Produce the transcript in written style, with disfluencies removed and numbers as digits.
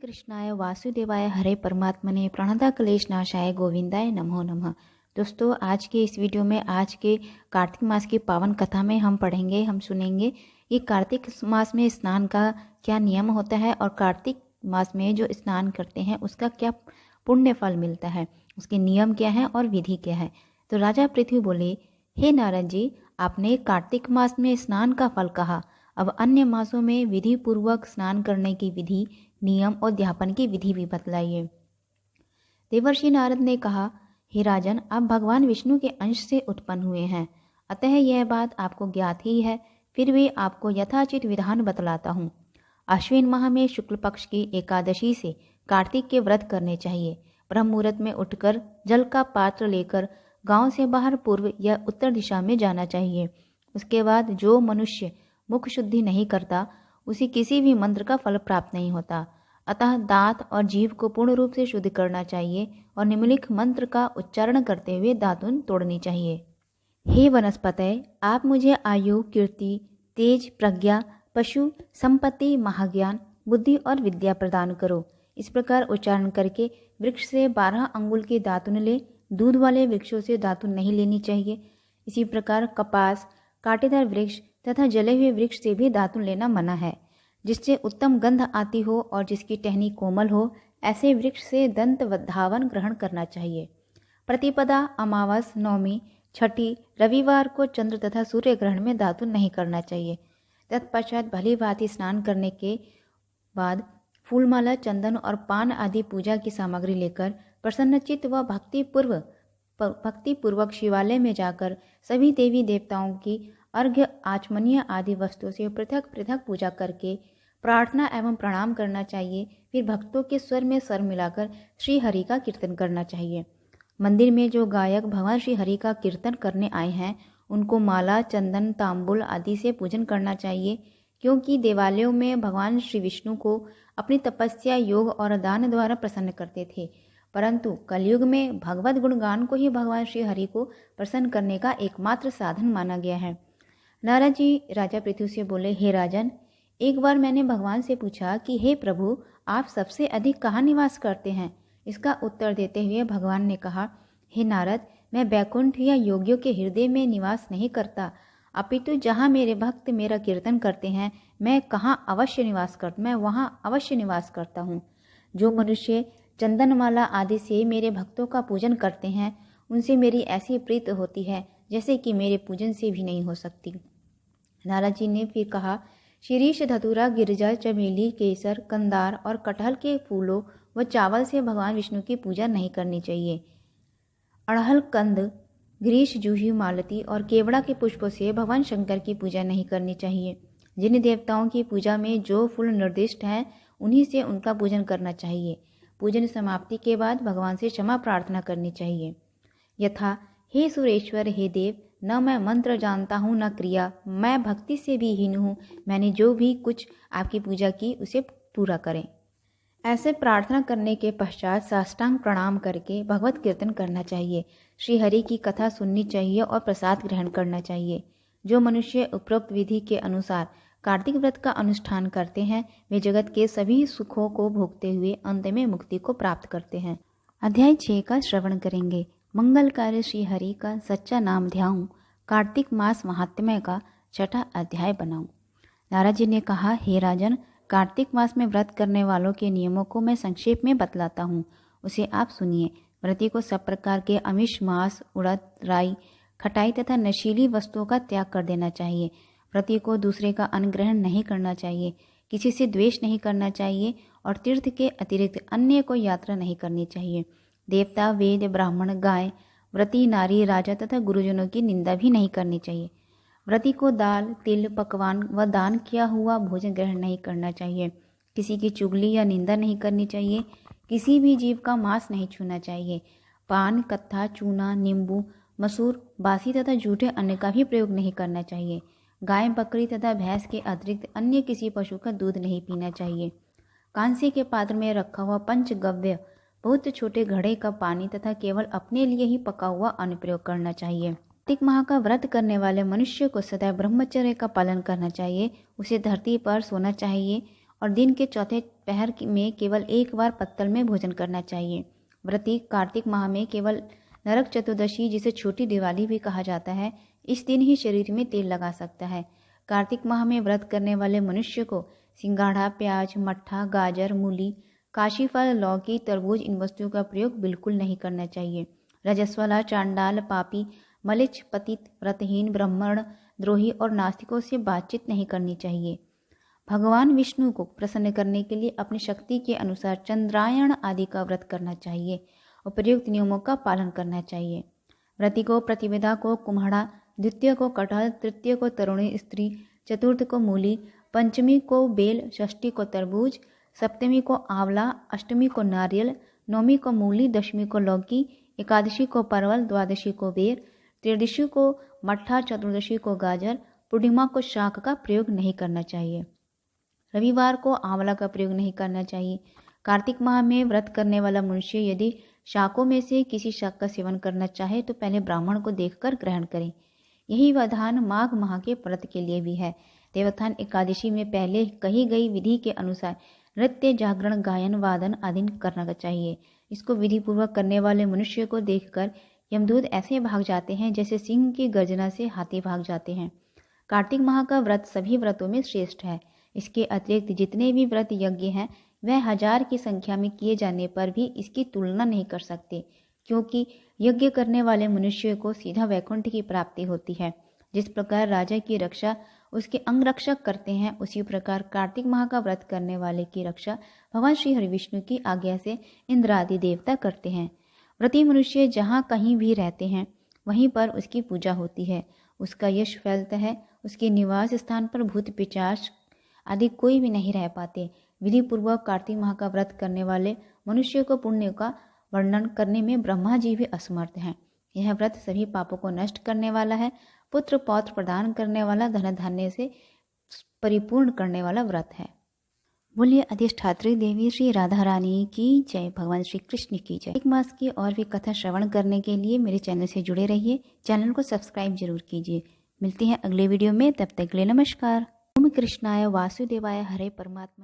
कृष्णाय वासुदेवाय हरे परमात्मने प्रणता क्लेश नाशाय गोविंदाय नमो नमः। दोस्तों, आज के इस वीडियो में आज के कार्तिक मास की पावन कथा में हम सुनेंगे कि कार्तिक मास में स्नान का क्या नियम होता है और कार्तिक मास में जो स्नान करते हैं उसका क्या पुण्य फल मिलता है, उसके नियम क्या है और विधि क्या है। तो राजा पृथ्वी बोले, हे नारद जी, आपने कार्तिक मास में स्नान का फल कहा, अब अन्य मासों में विधि पूर्वक स्नान करने की विधि, नियम और अध्यापन की विधि भी बतलाइए। देवर्षि नारद ने कहा, हे राजन, आप भगवान विष्णु के अंश से उत्पन्न हुए हैं, अतः यह बात आपको ज्ञात ही है, फिर भी आपको यथाचित विधान बतलाता हूँ। अश्विन माह में शुक्ल पक्ष की एकादशी से कार्तिक के व्रत करने चाहिए। ब्रह्म मुहूर्त में उठकर जल का पात्र लेकर गांव से बाहर पूर्व या उत्तर दिशा में जाना चाहिए। उसके बाद जो मनुष्य मुख शुद्धि नहीं करता उसे किसी भी मंत्र का फल प्राप्त नहीं होता, अतः दांत और जीभ को पूर्ण रूप से शुद्ध करना चाहिए और निम्नलिखित मंत्र का उच्चारण करते हुए दातुन तोड़नी चाहिए। हे वनस्पतय, आप मुझे आयु, कीर्ति, तेज, प्रज्ञा, पशु, संपत्ति, महाज्ञान, बुद्धि और विद्या प्रदान करो। इस प्रकार उच्चारण करके वृक्ष से 12 अंगुल के दातुन ले। दूध वाले वृक्षों से दातुन नहीं लेनी चाहिए। इसी प्रकार कपास, कांटेदार वृक्ष तथा जले हुए वृक्ष से भी दातुन लेना मना है। जिससे उत्तम गंध आती हो और जिसकी टहनी कोमल हो, ऐसे वृक्ष से दंत धावन ग्रहण करना चाहिए। प्रतिपदा, अमावस, नवमी, छठी, रविवार को चंद्र तथा सूर्य ग्रहण में दातुन नहीं करना चाहिए। तत्पश्चात भली भांति स्नान करने के बाद फूलमाला, चंदन और पान आदि पूजा की सामग्री लेकर प्रसन्नचित्त व भक्तिपूर्वक शिवालय में जाकर सभी देवी देवताओं की अर्घ्य, आचमनीय आदि वस्तुओं से पृथक पृथक पूजा करके प्रार्थना एवं प्रणाम करना चाहिए। फिर भक्तों के स्वर में स्वर मिलाकर श्री हरि का कीर्तन करना चाहिए। मंदिर में जो गायक भगवान श्री हरि का कीर्तन करने आए हैं उनको माला, चंदन, तांबुल आदि से पूजन करना चाहिए, क्योंकि देवालयों में भगवान श्री विष्णु को अपनी तपस्या, योग और दान द्वारा प्रसन्न करते थे, परंतु कलयुग में भगवत गुणगान को ही भगवान श्री हरि को प्रसन्न करने का एकमात्र साधन माना गया है। नारद जी राजा पृथु से बोले, हे राजन, एक बार मैंने भगवान से पूछा कि हे प्रभु, आप सबसे अधिक कहाँ निवास करते हैं। इसका उत्तर देते हुए भगवान ने कहा, हे नारद, मैं बैकुंठ या योगियों के हृदय में निवास नहीं करता, अपितु जहाँ मेरे भक्त मेरा कीर्तन करते हैं मैं वहाँ अवश्य निवास करता हूँ। जो मनुष्य चंदनमाला आदि से मेरे भक्तों का पूजन करते हैं उनसे मेरी ऐसी प्रीत होती है जैसे कि मेरे पूजन से भी नहीं हो सकती। नारद जी ने फिर कहा, शीरीष, धतूरा, गिरजा, चमेली, केसर, कंदार और कटहल के फूलों व चावल से भगवान विष्णु की पूजा नहीं करनी चाहिए। अड़हल, कंद, ग्रीष, जूही, मालती और केवड़ा के पुष्पों से भगवान शंकर की पूजा नहीं करनी चाहिए। जिन देवताओं की पूजा में जो फूल निर्दिष्ट हैं उन्हीं से उनका पूजन करना चाहिए। पूजन समाप्ति के बाद भगवान से क्षमा प्रार्थना करनी चाहिए, यथा, हे सुरेश्वर, हे देव, न मैं मंत्र जानता हूँ न क्रिया, मैं भक्ति से भी हीन हूँ, मैंने जो भी कुछ आपकी पूजा की उसे पूरा करें। ऐसे प्रार्थना करने के पश्चात साष्टांग प्रणाम करके भगवत कीर्तन करना चाहिए, श्री हरि की कथा सुननी चाहिए और प्रसाद ग्रहण करना चाहिए। जो मनुष्य उपरोक्त विधि के अनुसार कार्तिक व्रत का अनुष्ठान करते हैं वे जगत के सभी सुखों को भोगते हुए अंत में मुक्ति को प्राप्त करते हैं। अध्याय 6 का श्रवण करेंगे। मंगलकारी श्री हरि का सच्चा नाम ध्याऊं, कार्तिक मास महात्म्य का 6ठा अध्याय बनाऊं। नारद जी ने कहा, हे राजन, कार्तिक मास में व्रत करने वालों के नियमों को मैं संक्षेप में बतलाता हूँ, उसे आप सुनिए। व्रती को सब प्रकार के अमिष, मांस, उड़द, राई, खटाई तथा नशीली वस्तुओं का त्याग कर देना चाहिए। व्रती को दूसरे का अन्न ग्रहण नहीं करना चाहिए, किसी से द्वेष नहीं करना चाहिए और तीर्थ के अतिरिक्त अन्य को यात्रा नहीं करनी चाहिए। देवता, वेद, ब्राह्मण, गाय, व्रती, नारी, राजा तथा गुरुजनों की निंदा भी नहीं करनी चाहिए। व्रती को दाल, तिल, पकवान व दान किया हुआ भोजन ग्रहण नहीं करना चाहिए। किसी की चुगली या निंदा नहीं करनी चाहिए। किसी भी जीव का मांस नहीं छूना चाहिए। पान, कत्था, चूना, नींबू, मसूर, बासी तथा जूठे अन्न का भी प्रयोग नहीं करना चाहिए। गाय, बकरी तथा भैंस के अतिरिक्त अन्य किसी पशु का दूध नहीं पीना चाहिए। कांसे के पात्र में रखा हुआ पंचगव्य, बहुत छोटे घड़े का पानी तथा केवल अपने लिए ही पका हुआ अन्न प्रयोग करना चाहिए। कार्तिक माह का व्रत करने वाले मनुष्य को सदैव ब्रह्मचर्य का पालन करना चाहिए। उसे धरती पर सोना चाहिए और दिन के चौथे पहर में केवल एक बार पत्तल में भोजन करना चाहिए। व्रती कार्तिक माह में केवल नरक चतुर्दशी, जिसे छोटी दिवाली भी कहा जाता है, इस दिन ही शरीर में तेल लगा सकता है। कार्तिक माह में व्रत करने वाले मनुष्य को सिंगाड़ा, प्याज, मट्ठा, गाजर, मूली, काशी फल, लौकी, तरबूज इन वस्तुओं का प्रयोग बिल्कुल नहीं करना चाहिए। रजस्वला, चांडाल, पापी, मलिच्छ, पतित, व्रतहीन, ब्राह्मण द्रोही और नास्तिकों से बातचीत नहीं करनी चाहिए। भगवान विष्णु को प्रसन्न करने के लिए अपनी शक्ति के अनुसार चंद्रायण आदि का व्रत करना चाहिए। उपयुक्त नियमों का पालन करना चाहिए। व्रती को प्रतिपदा को कुम्हड़ा, द्वितीय को कटहल, तृतीय को तरुणी स्त्री, चतुर्थ को मूली, पंचमी को बेल, षष्ठी को तरबूज, सप्तमी को आंवला, अष्टमी को नारियल, नौमी को मूली, दशमी को लौकी, एकादशी को परवल, द्वादशी को बेर, त्रयोदशी को मट्ठा, चतुर्दशी को गाजर, पूर्णिमा को शाक का प्रयोग नहीं करना चाहिए। रविवार को आंवला का प्रयोग नहीं करना चाहिए। कार्तिक माह में व्रत करने वाला मनुष्य यदि शाकों में से किसी शाक का सेवन करना चाहे तो पहले ब्राह्मण को देखकर ग्रहण करें। यही विधान माघ माह के व्रत के लिए भी है। देवोत्थान एकादशी में पहले कही गई विधि के अनुसार नृत्य, जागरण, गायन, वादन आदि करना चाहिए। इसको विधि पूर्वक करने वाले मनुष्य को देखकर यमदूत ऐसे भाग जाते हैं जैसे सिंह की गर्जना से हाथी भाग जाते हैं। कार्तिक माह का व्रत सभी व्रतों में श्रेष्ठ है। इसके अतिरिक्त जितने भी व्रत यज्ञ हैं वह 1000 की संख्या में किए जाने पर भी इसकी तुलना नहीं कर सकते, क्योंकि यज्ञ करने वाले मनुष्य को सीधा वैकुंठ की प्राप्ति होती है। जिस प्रकार राजा की रक्षा उसके अंगरक्षक करते हैं, उसी प्रकार कार्तिक माह का व्रत करने वाले की रक्षा भगवान श्री हरिविष्णु की आज्ञा से इंद्र आदि देवता करते हैं। व्रती मनुष्य जहाँ कहीं भी रहते हैं वहीं पर उसकी पूजा होती है, उसका यश फैलता है। उसके निवास स्थान पर भूत पिशाच आदि कोई भी नहीं रह पाते। विधि पूर्वक कार्तिक माह का व्रत करने वाले मनुष्य को पुण्य का वर्णन करने में ब्रह्मा जी भी असमर्थ हैं। यह व्रत सभी पापों को नष्ट करने वाला है, पुत्र पौत्र प्रदान करने वाला, धन धान्य से परिपूर्ण करने वाला व्रत है। बोलिए अधिष्ठात्री देवी श्री राधा रानी की जय, भगवान श्री कृष्ण की जय। एक मास की और भी कथा श्रवण करने के लिए मेरे चैनल से जुड़े रहिए। चैनल को सब्सक्राइब जरूर कीजिए। मिलते हैं अगले वीडियो में, तब तक के लिए नमस्कार। ओम कृष्णाय वासुदेवाय हरे परमात्मा।